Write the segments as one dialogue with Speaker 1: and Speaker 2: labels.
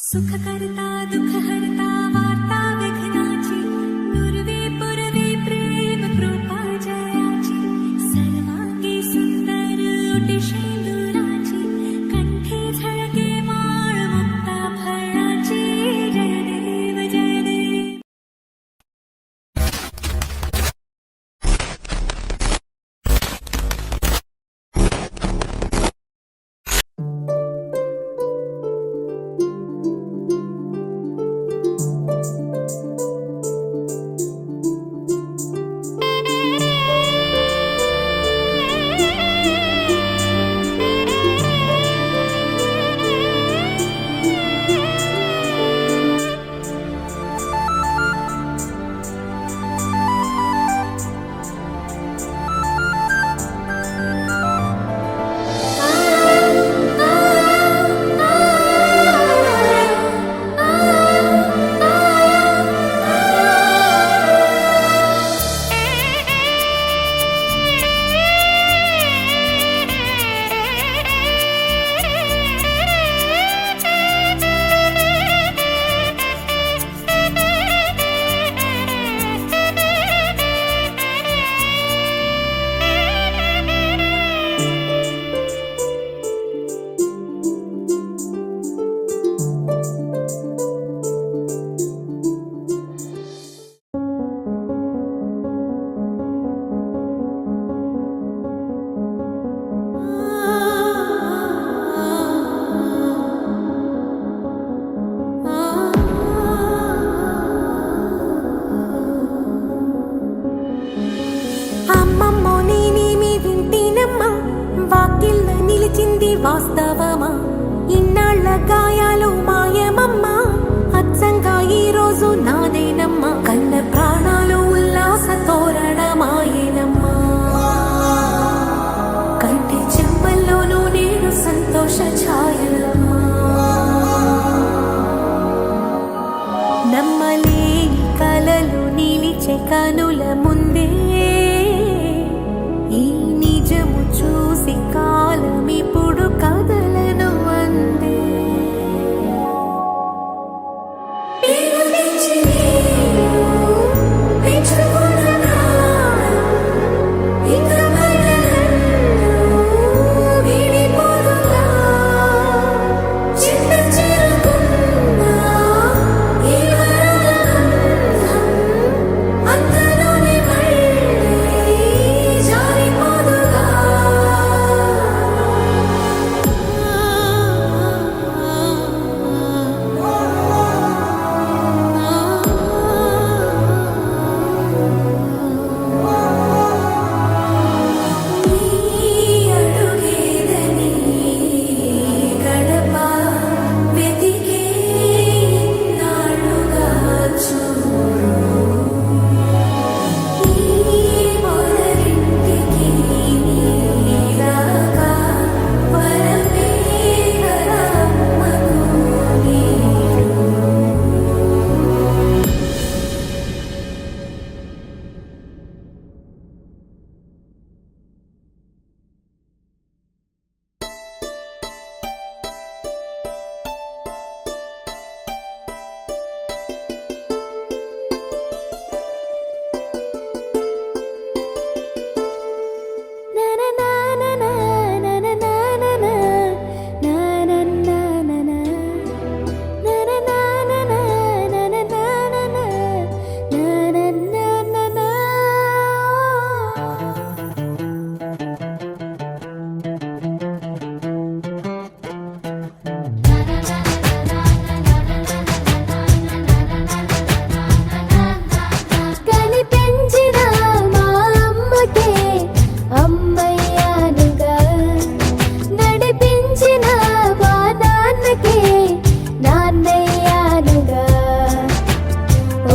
Speaker 1: सुखकर्ता दुःखहर्ता वार्ता विघ्नाची नुरवी पुरवी प्रेम कृपा जयाची सर्वांगी सुंदर ओटी शेंदुराची कंठी झळके माळ मुक्ता फळाची जय देव जय देव. వాస్తవమా ఇన్నాళ్ళ గాయాలు మాయమమ్మా అచ్చంగా ఈ రోజు నాదేనమ్మా కన్న ప్రాణాలు ఉల్లాస తోరణమాయేనమ్మా కంటి చెమ్మల్లోనూ నేను సంతోష ఛాయలమ్మా నమ్మలేని కలలు నిలిచే కనుల ముందే ఈ నిజము చూసి కాలమిప్పుడు కదలను అందే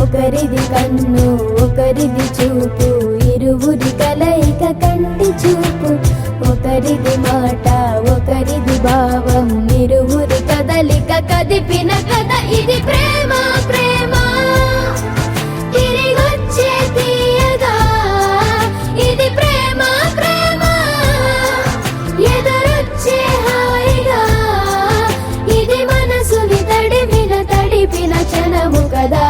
Speaker 1: ఒకరిది కన్ను ఒకరిది చూపు ఇరువురి కలయిక కంటి చూపు ఒకరిది మాట ఒకరిది భావం ఇరువురి కదలిక కదిపిన కథ ఇది ప్రేమ ప్రేమ తిరిగొచ్చే తీయగా ఇది ప్రేమ ప్రేమ ఎదురొచ్చే హాయిగా ఇది మనసుని తడిమిన కదా.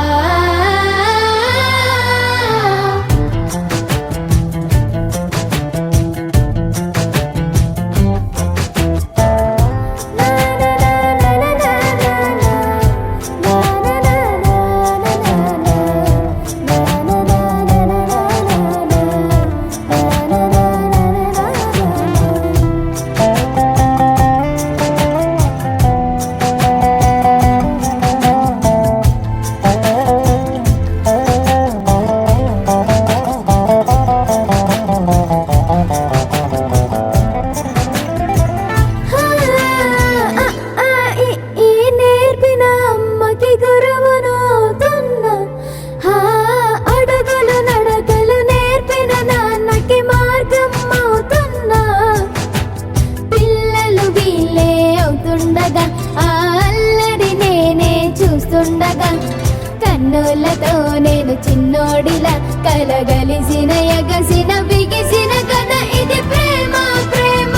Speaker 1: కన్నులతో నేను చిన్నోడిలా కలగలిసిన ఎగసిన బిగిసిన కథ ఇది ప్రేమ ప్రేమ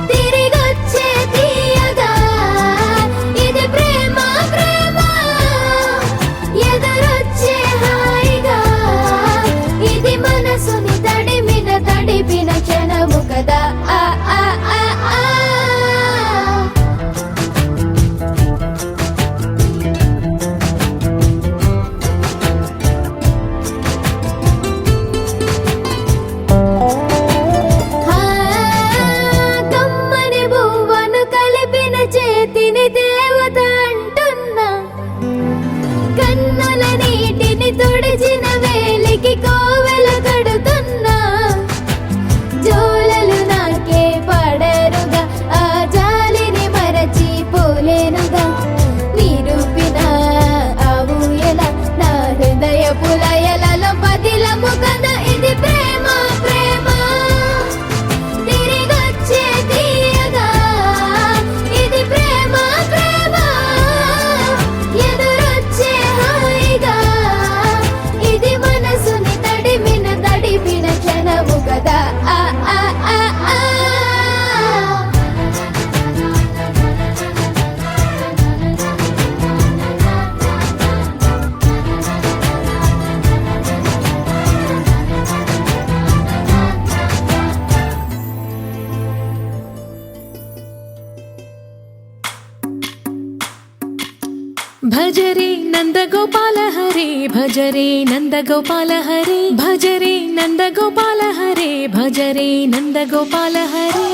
Speaker 1: తిరిగొచ్చే తీయగా ఇది ప్రేమ ప్రేమ ఎదురొచ్చే హాయిగా ఇది మనసుని తడిపిన క్షణము కదా. ఆ ఆ ఆ ఆ చేతిని దేవత అంటున్నా కన్నుల నీటిని తుడిచిన వేలికి కోవెల కడుతున్నా జోలలు నాకే పడరుగా ఆ జాలిని మరచి పోలేనుగా నిరూపిన ఆ ఊయల నా హృదయ పులయలలో పదిలము కదా ఇది ప్రేమ ప్రేమ తిరిగొచ్చే తీయగా ఇది ప్రేమ ప్రేమ ఎదురొచ్చే హాయిగా ఇది మనసుని తడిపిన క్షణము కదా. ఆ ఆ ఆ ఆ
Speaker 2: భజరే నందగోపాల హరే భజరే నందగోపాల హరే భజరే నందగోపాల హరే భజరే నందగోపాల హరే.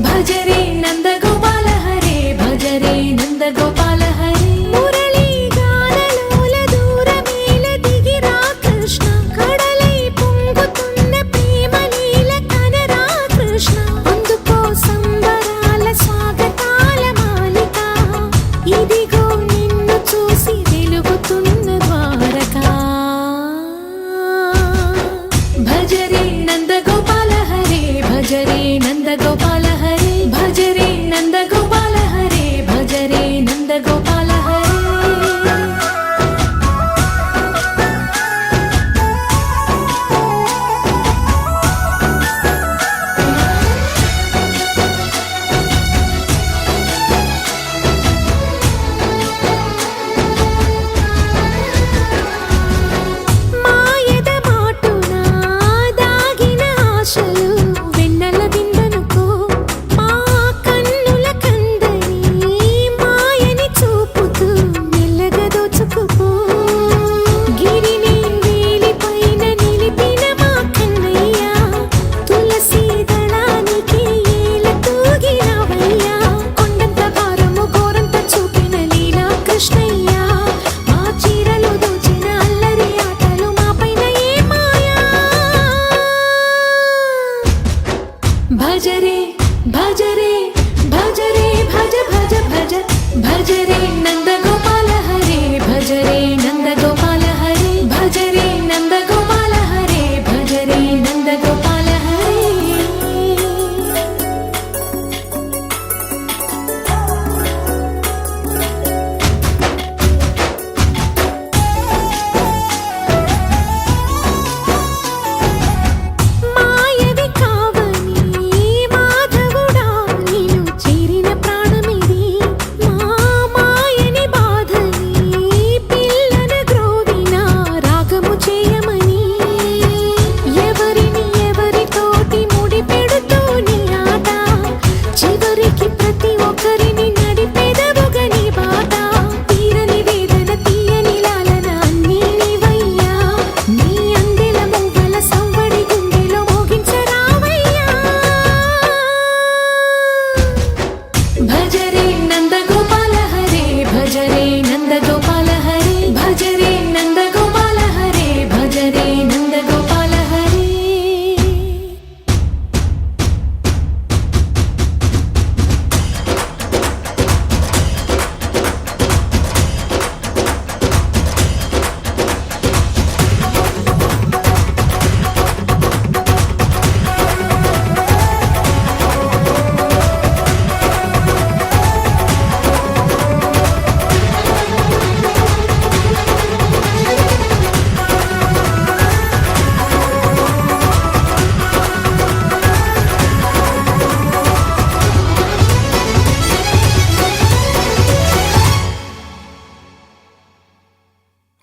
Speaker 2: భజరే నందగోపాల హరే భజరే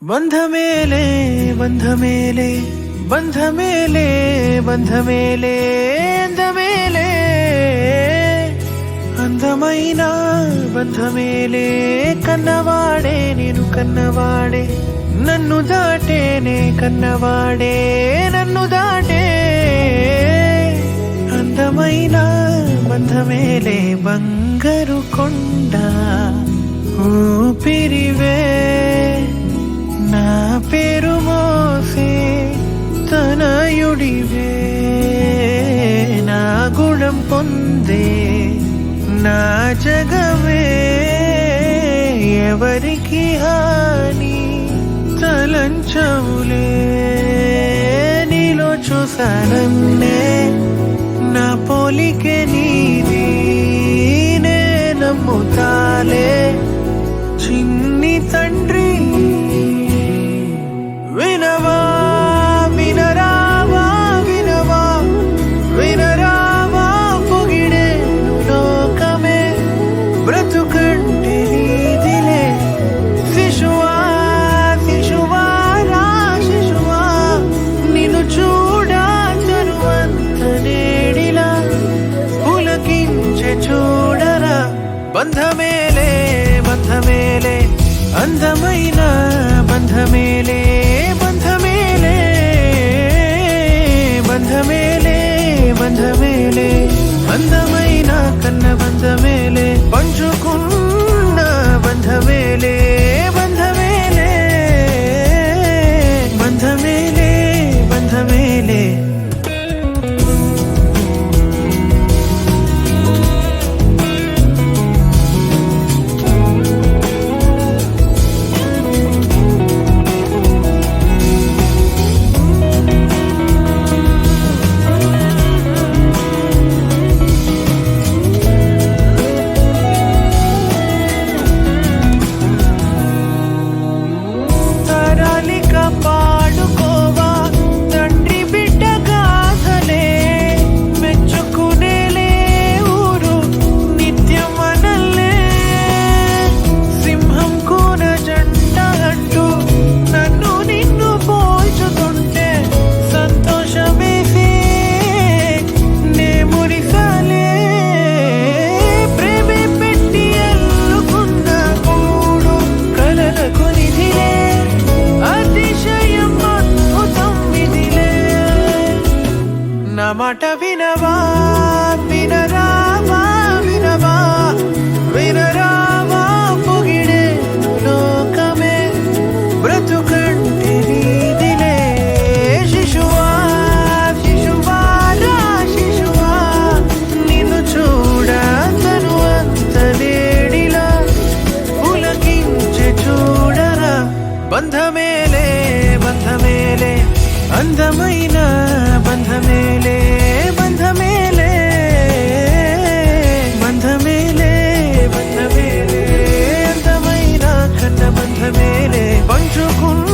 Speaker 3: ಬಂಧ ಮೇಲೆ ಬಂಧ ಮೇಲೆ ಬಂಧ ಮೇಲೆ ಬಂಧ ಮೇಲೆ ಅಂದ ಮೇಲೆ అందమైన బంధమేలే కన్నవాడే నేను కన్నవాడే నన్ను దాటేనే కన్నవాడే నన్ను దాటే అందమైన బంధమేలే బంగారు కొండ ఊపిరివే నా పేరు మోసే తనయుడివే నా గుణం పొందే నా జగమే ఎవరికి హాని తలంచవులే నీలో చూసానన్నే నా పోలికే నీది నే నమ్ముతాలే చిన్ని తండ్రి వినవా వినరావా వినవా వినరావా పొగిడే లోకమే బ్రతుకంటే నీదిలే శిశువా శిశువా రా శిశువా నిన్ను చూడా తరువంత నేడిలా పులకించే చూడరా బంధమేలే బంధమేలే అందమైన బంధమేలే బంధమేలే బంధమేలే బంధమేలే అందమైన కన్న బంధమేలే పంచుకున్న బంధమేలే బంధమేలే బంధమేలే బంధమేలే తరాలిక పాడుకోవా తండ్రి బిడ్డ గాథలే మెచ్చుకునేలే ఊరు నిత్యం అనల్లే సింహం కూన జంట అంటూ నన్ను నిన్ను పోల్చుతుంటే సంతోషమేసి నే మురిసాలే ప్రేమే పెట్టి ఎల్లుకున్న కూడు కలలకు నిధిలే అతిశయం అద్భుతం విధిలే నా మాట వినవా వినరావా వినవా వినరావా పొగిడే లోకమే బ్రతుకంటే నీదిలే శిశువా శిశువా రా శిశువా నిన్ను చూడా తరువంత నేడిలా పులకించే చూడరా బంధమేలే బంధమేలే అందమైన బంధమేలే బంధమేలే బంధమేలే బంధమేలే అందమైన కన్న బంధమేలే పంచుకున్న